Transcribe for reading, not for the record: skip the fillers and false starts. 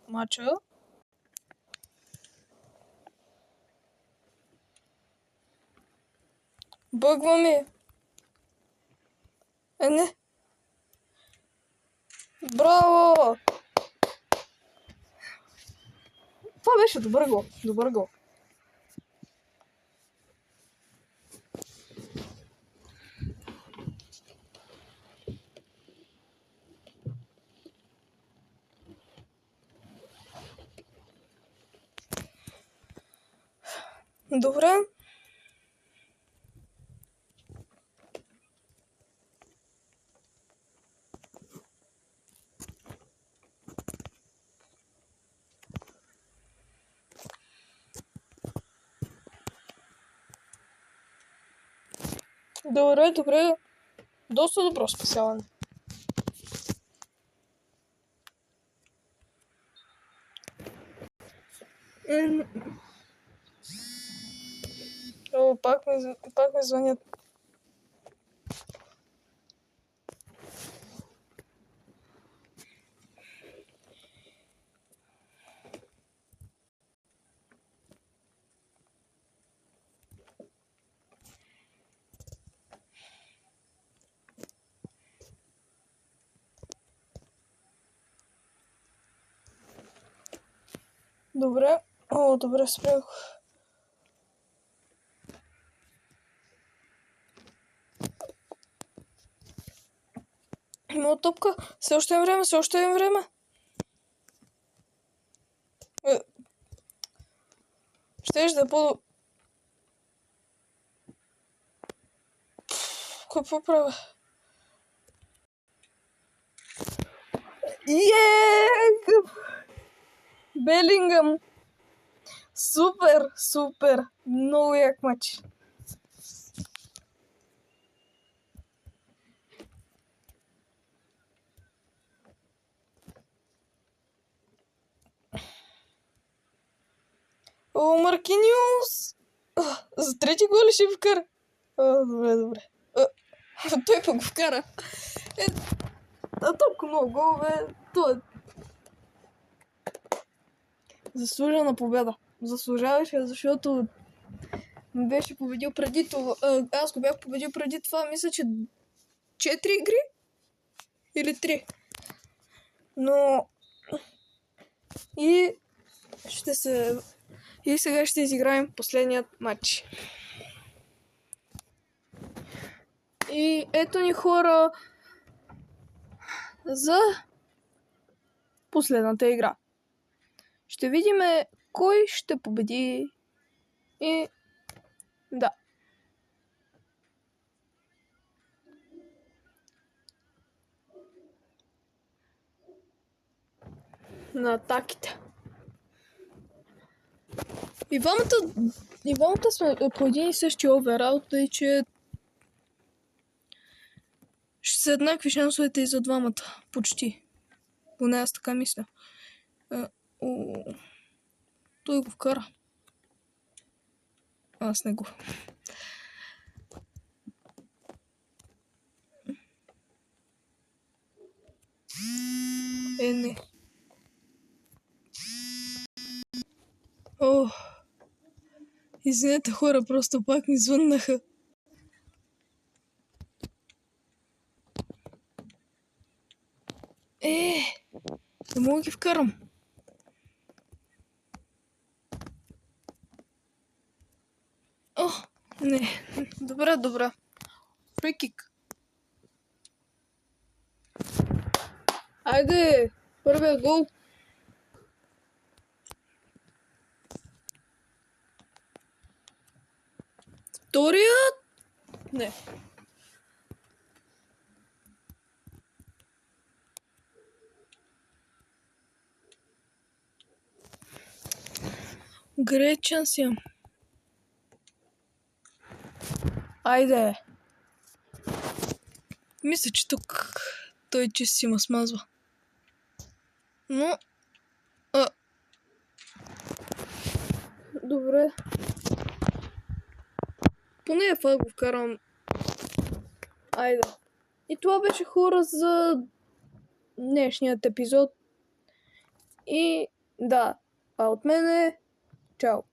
мача. Бъгва ми. Не. Браво! Това беше добър гол. Добър гол. Добре. Добре, добре. Доста добро спасяване. О, пак ми звънят. Добре. О, добре, спрях. Има топка. Все още е време, все още е време. Щеш да по... Какво правя? Белингъм! Супер, супер! Много як мач. О, Маркиниус! За трети гол ли ще вкара? Добре, добре. Той пък го вкара. Толкова много голове. Той заслужена победа. Заслужаваше, защото беше победил преди това. Аз го бях победил преди това, мисля, че 4 игри? Или 3. Но... И сега ще изиграем последният матч. И ето ни, хора, за последната игра. Ще видим кой ще победи. И да. На атаките. И двамата сме по един и същи оверал, тъй че ще са еднакви шансовете и за двамата. Почти. Поне аз така мисля. Той го вкара. Аз не го. Не. Извинете, хора, просто пак ми звъннаха. Не мога ги вкарам. Не. Добре. Фрикик. Айде, първия гол. Вторият? Не. Гречен си. Айде. Мисля, че тук той чисто си ма смазва. Но... Добре. Поне това го вкарам. Айде. И това беше, хора, за днешният епизод. И да, а от мене чао!